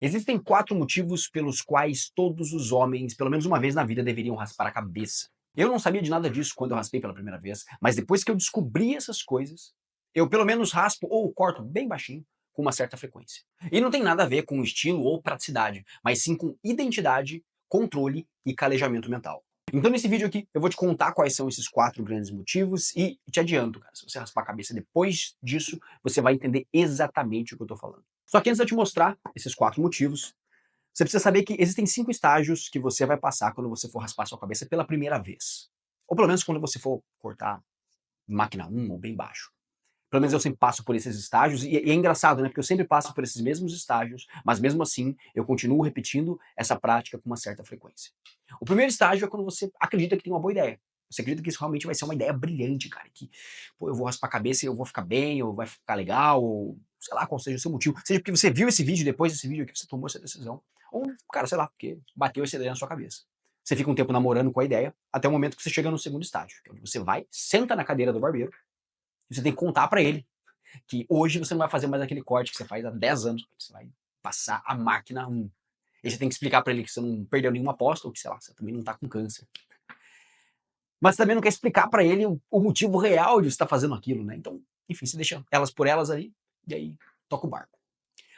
Existem 4 motivos pelos quais todos os homens, pelo menos uma vez na vida, deveriam raspar a cabeça. Eu não sabia de nada disso quando eu raspei pela primeira vez, mas depois que eu descobri essas coisas, eu pelo menos raspo ou corto bem baixinho com uma certa frequência. E não tem nada a ver com estilo ou praticidade, mas sim com identidade, controle e calejamento mental. Então nesse vídeo aqui eu vou te contar quais são esses 4 grandes motivos e te adianto, cara, se você raspar a cabeça depois disso, você vai entender exatamente o que eu tô falando. Só que antes de eu te mostrar esses 4 motivos, você precisa saber que existem 5 estágios que você vai passar quando você for raspar sua cabeça pela primeira vez. Ou pelo menos quando você for cortar máquina 1 ou bem baixo. Pelo menos eu sempre passo por esses estágios, e é engraçado, né? Porque eu sempre passo por esses mesmos estágios, mas mesmo assim eu continuo repetindo essa prática com uma certa frequência. O primeiro estágio é quando você acredita que tem uma boa ideia. Você acredita que isso realmente vai ser uma ideia brilhante, cara. Que, pô, eu vou raspar a cabeça e eu vou ficar bem, ou vai ficar legal, ou sei lá qual seja o seu motivo. Seja porque você viu esse vídeo, depois desse vídeo aqui você tomou essa decisão. Ou, cara, sei lá, porque bateu essa ideia na sua cabeça. Você fica um tempo namorando com a ideia, até o momento que você chega no segundo estágio, que é onde você vai, senta na cadeira do barbeiro, e você tem que contar pra ele que hoje você não vai fazer mais aquele corte que você faz há 10 anos, você vai passar a máquina 1. E você tem que explicar pra ele que você não perdeu nenhuma aposta, ou que, sei lá, você também não tá com câncer. Mas você também não quer explicar pra ele o motivo real de você estar fazendo aquilo, né? Então, enfim, você deixa elas por elas aí, e aí toca o barco.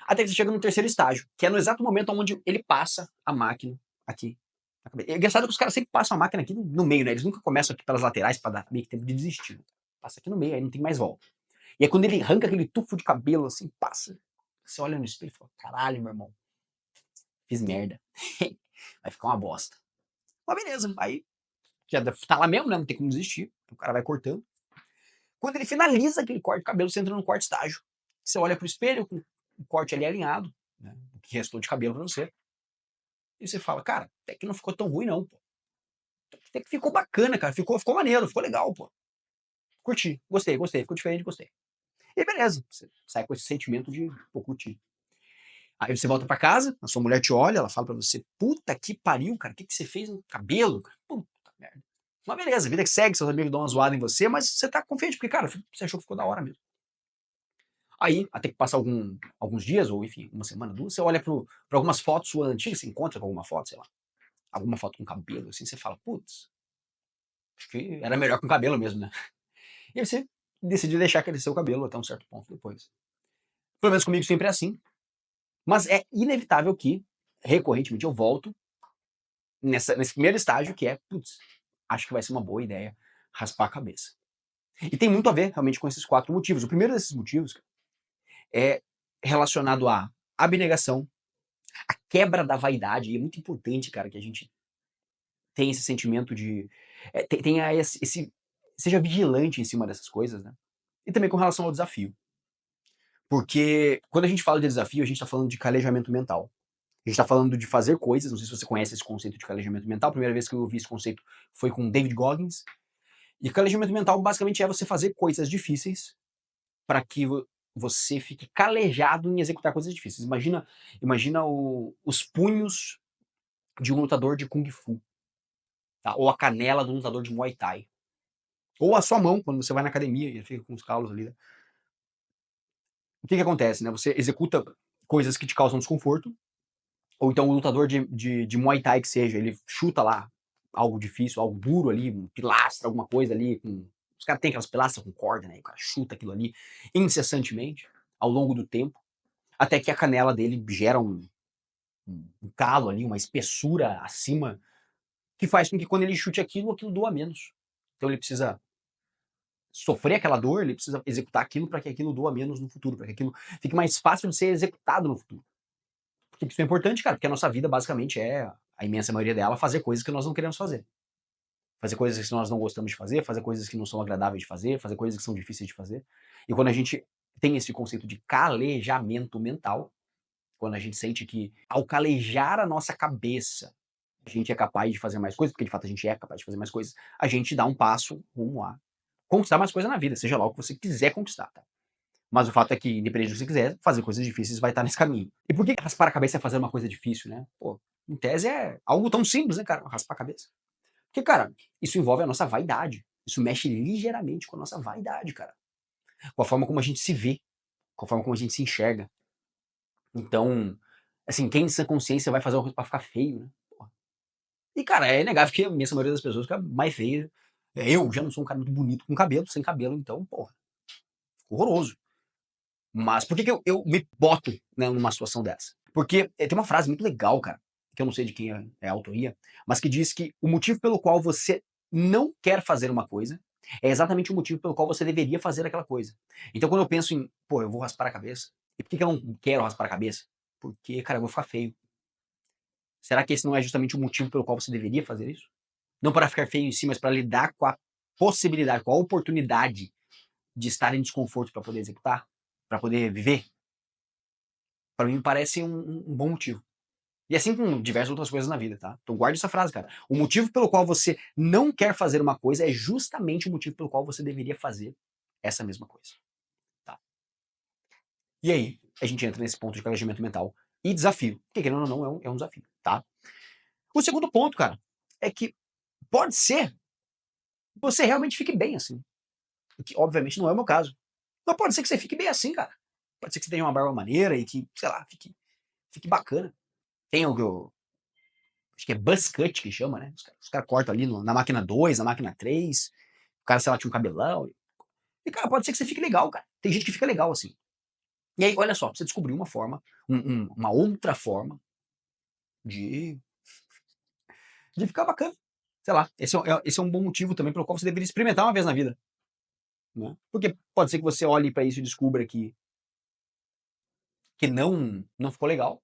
Até que você chega no terceiro estágio, que é no exato momento onde ele passa a máquina aqui. É engraçado que os caras sempre passam a máquina aqui no meio, né? Eles nunca começam aqui pelas laterais pra dar meio que tempo de desistir. Passa aqui no meio, aí não tem mais volta. E aí quando ele arranca aquele tufo de cabelo, assim, passa. Você olha no espelho e fala, caralho, meu irmão, fiz merda. Vai ficar uma bosta. Mas beleza, aí já tá lá mesmo, né? Não tem como desistir. O cara vai cortando. Quando ele finaliza aquele corte de cabelo, você entra no quarto estágio. Você olha pro espelho, com o corte ali alinhado, né? O que restou de cabelo pra você. E você fala, cara, até que não ficou tão ruim, não, pô. Até que ficou bacana, cara. Ficou maneiro, ficou legal, pô. Curti, gostei, ficou diferente, gostei. E beleza, você sai com esse sentimento de, pô, curti. Aí você volta pra casa, a sua mulher te olha, ela fala pra você, puta que pariu, cara, o que, que você fez no cabelo? Puta merda. Mas beleza, vida que segue, seus amigos dão uma zoada em você, mas você tá confiante, porque, cara, você achou que ficou da hora mesmo. Aí, até que passa alguns dias, ou enfim, uma semana, duas, você olha pra algumas fotos suas antigas, você encontra com alguma foto, sei lá, alguma foto com cabelo, assim, você fala, putz, acho que era melhor com cabelo mesmo, né? E aí você decide deixar crescer o cabelo até um certo ponto depois. Pelo menos comigo sempre é assim, mas é inevitável que, recorrentemente, eu volto nesse primeiro estágio que é, putz, acho que vai ser uma boa ideia raspar a cabeça. E tem muito a ver realmente com esses 4 motivos. O primeiro desses motivos é relacionado à abnegação, à quebra da vaidade, e é muito importante, cara, que a gente tenha esse sentimento de tenha seja vigilante em cima dessas coisas, né? E também com relação ao desafio. Porque quando a gente fala de desafio, a gente está falando de calejamento mental. A gente está falando de fazer coisas, não sei se você conhece esse conceito de calejamento mental, a primeira vez que eu ouvi esse conceito foi com David Goggins. E calejamento mental basicamente é você fazer coisas difíceis para que você fique calejado em executar coisas difíceis. Imagina os punhos de um lutador de Kung Fu, tá? Ou a canela do lutador de Muay Thai. Ou a sua mão, quando você vai na academia e fica com os calos ali. Né? O que acontece? Né? Você executa coisas que te causam desconforto, ou então o lutador de Muay Thai que seja, ele chuta lá algo difícil, algo duro ali, um pilastra, alguma coisa ali. Os caras têm aquelas pilastras com corda, né? O cara chuta aquilo ali incessantemente, ao longo do tempo, até que a canela dele gera um calo ali, uma espessura acima, que faz com que quando ele chute aquilo doa menos. Então ele precisa sofrer aquela dor, ele precisa executar aquilo para que aquilo doa menos no futuro, para que aquilo fique mais fácil de ser executado no futuro. Por que isso é importante, cara? Porque a nossa vida basicamente é, a imensa maioria dela, fazer coisas que nós não queremos fazer. Fazer coisas que nós não gostamos de fazer, fazer coisas que não são agradáveis de fazer coisas que são difíceis de fazer. E quando a gente tem esse conceito de calejamento mental, quando a gente sente que ao calejar a nossa cabeça, a gente é capaz de fazer mais coisas, porque de fato a gente é capaz de fazer mais coisas, a gente dá um passo rumo a conquistar mais coisas na vida, seja lá o que você quiser conquistar, tá? Mas o fato é que, independente do que você quiser, fazer coisas difíceis vai estar nesse caminho. E por que raspar a cabeça é fazer uma coisa difícil, né? Pô, em tese é algo tão simples, né, cara? Raspar a cabeça. Porque, cara, isso envolve a nossa vaidade. Isso mexe ligeiramente com a nossa vaidade, cara. Com a forma como a gente se vê, com a forma como a gente se enxerga. Então, Assim, quem em sã consciência vai fazer uma coisa pra ficar feio, né? Porra. E, cara, é inegável que a imensa maioria das pessoas fica mais feia. Eu já não sou um cara muito bonito com cabelo, sem cabelo, então, porra, horroroso. Mas por que, que eu me boto, né, numa situação dessa? Porque tem uma frase muito legal, cara, que eu não sei de quem é a autoria, mas que diz que o motivo pelo qual você não quer fazer uma coisa é exatamente o motivo pelo qual você deveria fazer aquela coisa. Então, quando eu penso em, pô, eu vou raspar a cabeça, e por que, que eu não quero raspar a cabeça? Porque, cara, eu vou ficar feio. Será que esse não é justamente o motivo pelo qual você deveria fazer isso? Não para ficar feio em si, mas para lidar com a possibilidade, com a oportunidade de estar em desconforto para poder executar, para poder viver? Para mim parece um bom motivo. E assim com diversas outras coisas na vida, tá? Então guarde essa frase, cara. O motivo pelo qual você não quer fazer uma coisa é justamente o motivo pelo qual você deveria fazer essa mesma coisa, tá? E aí, a gente entra nesse ponto de planejamento mental e desafio, que querendo ou não é um desafio, tá? O segundo ponto, cara, é que pode ser que você realmente fique bem assim, o que obviamente não é o meu caso. Mas pode ser que você fique bem assim, cara. Pode ser que você tenha uma barba maneira e que, sei lá, fique bacana. Tem o acho que é buzz cut que chama, né? Os caras cortam ali na máquina 2, na máquina 3. O cara, sei lá, tinha um cabelão. E, cara, pode ser que você fique legal, cara. Tem gente que fica legal assim. E aí, olha só, você descobriu uma forma, uma outra forma de, de ficar bacana. Sei lá, esse é um bom motivo também pelo qual você deveria experimentar uma vez na vida. Né? Porque pode ser que você olhe para isso e descubra que não ficou legal.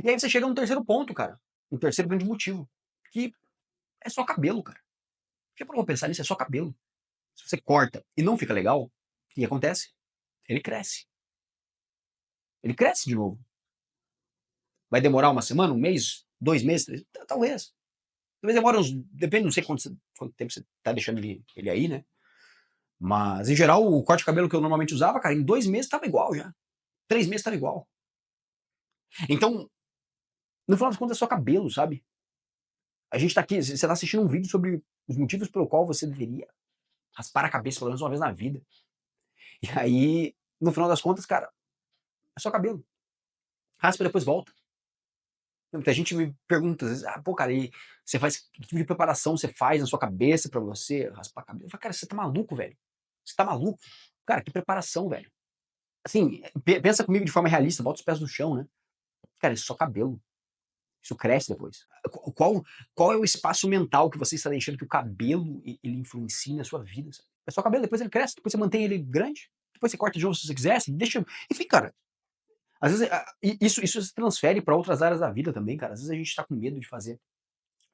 E aí você chega num terceiro ponto, cara. Um terceiro grande motivo. Que é só cabelo, cara. Já parou pra pensar nisso? É só cabelo. Se você corta e não fica legal, o que acontece? Ele cresce. Ele cresce de novo. Vai demorar uma semana, um mês, 2 meses, talvez. Talvez demore uns. Depende, não sei quanto tempo você tá deixando ele aí, né? Mas, em geral, o corte de cabelo que eu normalmente usava, cara, em 2 meses tava igual já. 3 meses tava igual. Então, no final das contas, é só cabelo, sabe? A gente tá aqui, você tá assistindo um vídeo sobre os motivos pelo qual você deveria raspar a cabeça pelo menos uma vez na vida. E aí, no final das contas, cara, é só cabelo. Raspa e depois volta. Muita gente me pergunta, às vezes, pô, cara, e você faz que tipo de preparação você faz na sua cabeça pra você raspar a cabeça? Eu falo, cara, você tá maluco, velho? Você tá maluco? Cara, que preparação, velho. Assim, pensa comigo de forma realista, bota os pés no chão, né? Cara, isso é só cabelo. Isso cresce depois. Qual é o espaço mental que você está deixando que o cabelo ele influencie na sua vida? Sabe? É só cabelo, depois ele cresce, depois você mantém ele grande, depois você corta de novo se você quiser, você deixa. Enfim, cara, às vezes isso se transfere para outras áreas da vida também, cara. Às vezes a gente tá com medo de fazer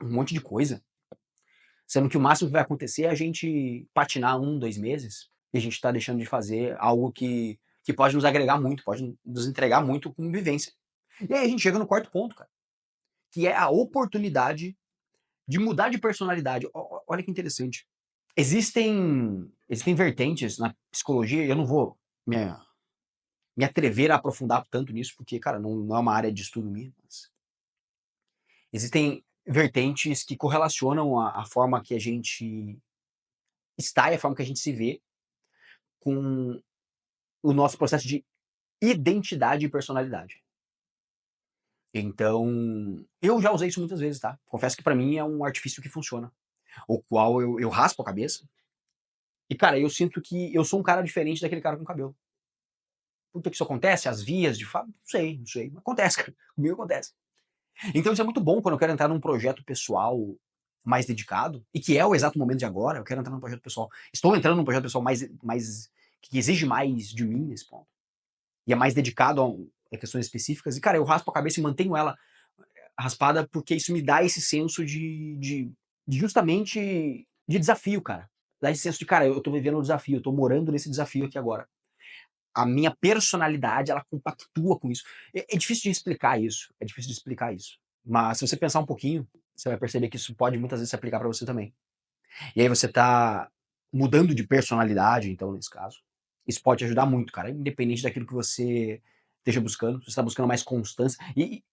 um monte de coisa, sendo que o máximo que vai acontecer é a gente patinar 1, 2 meses e a gente tá deixando de fazer algo que pode nos agregar muito, pode nos entregar muito como vivência. E aí a gente chega no quarto ponto, cara, que é a oportunidade de mudar de personalidade. Olha que interessante. Existem vertentes na psicologia, e eu não vou me, me atrever a aprofundar tanto nisso, porque, cara, não é uma área de estudo minha, mas existem vertentes que correlacionam a forma que a gente está e a forma que a gente se vê com o nosso processo de identidade e personalidade. Então, eu já usei isso muitas vezes, tá? Confesso que pra mim é um artifício que funciona. O qual eu raspo a cabeça e, cara, eu sinto que eu sou um cara diferente daquele cara com cabelo. Por que isso acontece? As vias de fato? Não sei. Acontece, cara. Comigo acontece. Então isso é muito bom quando eu quero entrar num projeto pessoal mais dedicado, e que é o exato momento de agora, eu quero entrar num projeto pessoal. Estou entrando num projeto pessoal mais que exige mais de mim nesse ponto. E é mais dedicado a questões específicas. E, cara, eu raspo a cabeça e mantenho ela raspada porque isso me dá esse senso de justamente de desafio, cara. Dá esse senso de, cara, eu tô vivendo um desafio, eu tô morando nesse desafio aqui agora. A minha personalidade, ela compactua com isso. É difícil de explicar isso, é difícil de explicar isso. Mas se você pensar um pouquinho, você vai perceber que isso pode muitas vezes se aplicar para você também. E aí você tá mudando de personalidade, então, nesse caso. Isso pode te ajudar muito, cara, independente daquilo que você esteja buscando. Se você está buscando mais constância. E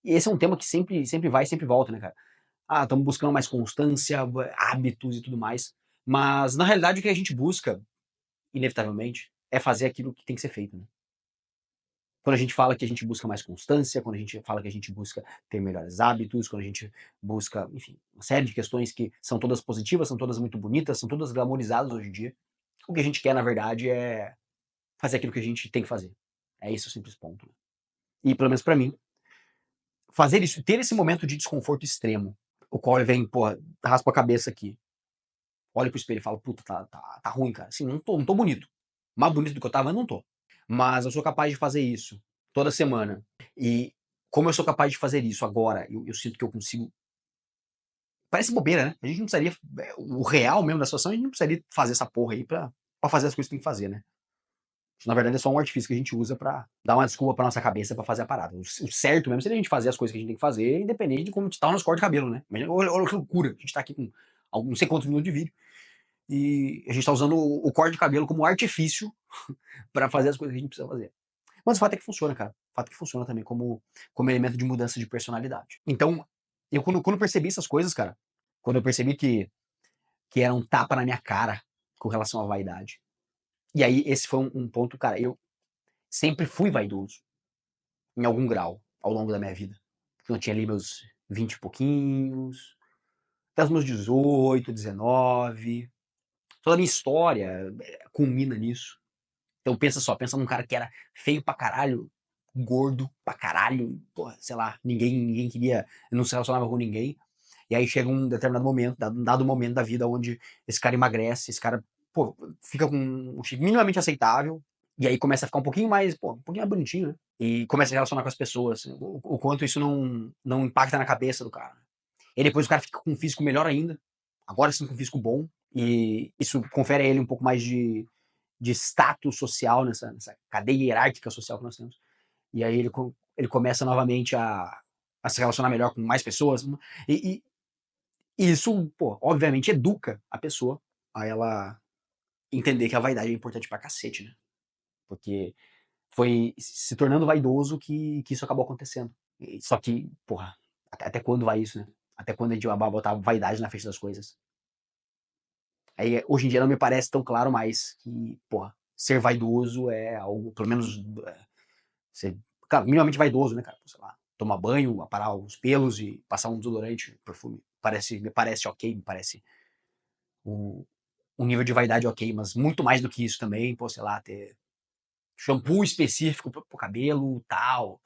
esse é um tema que sempre vai e sempre volta, né, cara? Estamos buscando mais constância, hábitos e tudo mais. Mas, na realidade, o que a gente busca, inevitavelmente, é fazer aquilo que tem que ser feito, né? Quando a gente fala que a gente busca mais constância, quando a gente fala que a gente busca ter melhores hábitos, quando a gente busca, enfim, uma série de questões que são todas positivas, são todas muito bonitas, são todas glamorizadas hoje em dia. O que a gente quer, na verdade, é fazer aquilo que a gente tem que fazer. É esse o simples ponto. E, pelo menos pra mim, fazer isso, ter esse momento de desconforto extremo, o qual ele vem, porra, raspa a cabeça aqui, olha pro espelho e fala, puta, tá ruim, cara. Assim, não tô bonito. Mais bonito do que eu tava, eu não tô. Mas eu sou capaz de fazer isso toda semana. E como eu sou capaz de fazer isso agora, eu sinto que eu consigo. Parece bobeira, né? A gente não precisaria. O real mesmo da situação, a gente não precisaria fazer essa porra aí pra fazer as coisas que tem que fazer, né? Isso, na verdade, é só um artifício que a gente usa pra dar uma desculpa pra nossa cabeça pra fazer a parada. O certo mesmo seria a gente fazer as coisas que a gente tem que fazer, independente de como tá o nosso corte de cabelo, né? Imagina, olha que loucura. A gente tá aqui com não sei quantos minutos de vídeo e a gente tá usando o corte de cabelo como artifício pra fazer as coisas que a gente precisa fazer. Mas o fato é que funciona, cara. O fato é que funciona também como elemento de mudança de personalidade. Então, eu quando percebi essas coisas, cara, quando eu percebi que era um tapa na minha cara com relação à vaidade. E aí, esse foi um ponto, cara, eu sempre fui vaidoso, em algum grau, ao longo da minha vida. Eu tinha ali meus 20 e pouquinhos, até os meus 18, 19. Toda a minha história culmina nisso. Então pensa só, pensa num cara que era feio pra caralho, gordo pra caralho, porra, sei lá, ninguém queria, não se relacionava com ninguém. E aí chega um determinado momento, um dado momento da vida onde esse cara emagrece, esse cara, pô, fica com um shape minimamente aceitável, e aí começa a ficar um pouquinho mais, pô, um pouquinho mais bonitinho, né? E começa a se relacionar com as pessoas, o quanto isso não impacta na cabeça do cara. E depois o cara fica com um físico melhor ainda, agora sim com um físico bom, e isso confere a ele um pouco mais de status social nessa cadeia hierárquica social que nós temos. E aí ele começa novamente a se relacionar melhor com mais pessoas. E, e isso, pô, obviamente educa a pessoa a ela entender que a vaidade é importante pra cacete, né? Porque foi se tornando vaidoso que isso acabou acontecendo. Só que, porra, até quando vai isso, né? Até quando a gente vai botar vaidade na frente das coisas? Aí, hoje em dia não me parece tão claro mais que, porra, ser vaidoso é algo, pelo menos, ser, cara, minimamente vaidoso, né, cara? Sei lá, tomar banho, aparar os pelos e passar um desodorante, perfume. Me parece ok, me parece um, um nível de vaidade ok, mas muito mais do que isso também, pô, sei lá, ter shampoo específico pro cabelo, tal,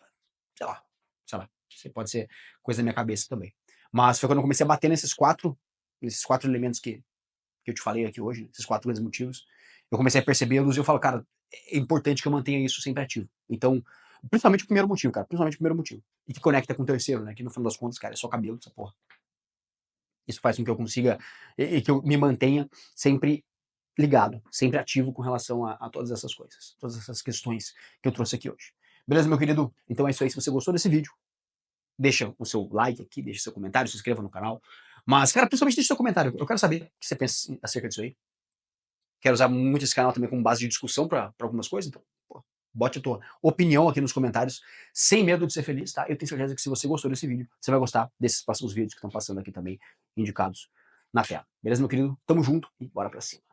sei lá, sei lá. Isso pode ser coisa da minha cabeça também. Mas foi quando eu comecei a bater nesses quatro elementos que eu te falei aqui hoje, esses quatro grandes motivos, eu comecei a percebê-los e eu falo, cara, é importante que eu mantenha isso sempre ativo. Então, principalmente o primeiro motivo, cara, principalmente o primeiro motivo. E que conecta com o terceiro, né, que no final das contas, cara, é só cabelo, essa porra. Isso faz com que eu consiga, e que eu me mantenha sempre ligado, sempre ativo com relação a todas essas coisas, todas essas questões que eu trouxe aqui hoje. Beleza, meu querido? Então é isso aí. Se você gostou desse vídeo, deixa o seu like aqui, deixa seu comentário, se inscreva no canal. Mas, cara, principalmente deixa seu comentário. Eu quero saber o que você pensa acerca disso aí. Quero usar muito esse canal também como base de discussão para algumas coisas, então, pô, bote a tua opinião aqui nos comentários, sem medo de ser feliz, tá? Eu tenho certeza que se você gostou desse vídeo, você vai gostar desses próximos vídeos que estão passando aqui também, indicados na tela. Beleza, meu querido? Tamo junto e bora pra cima.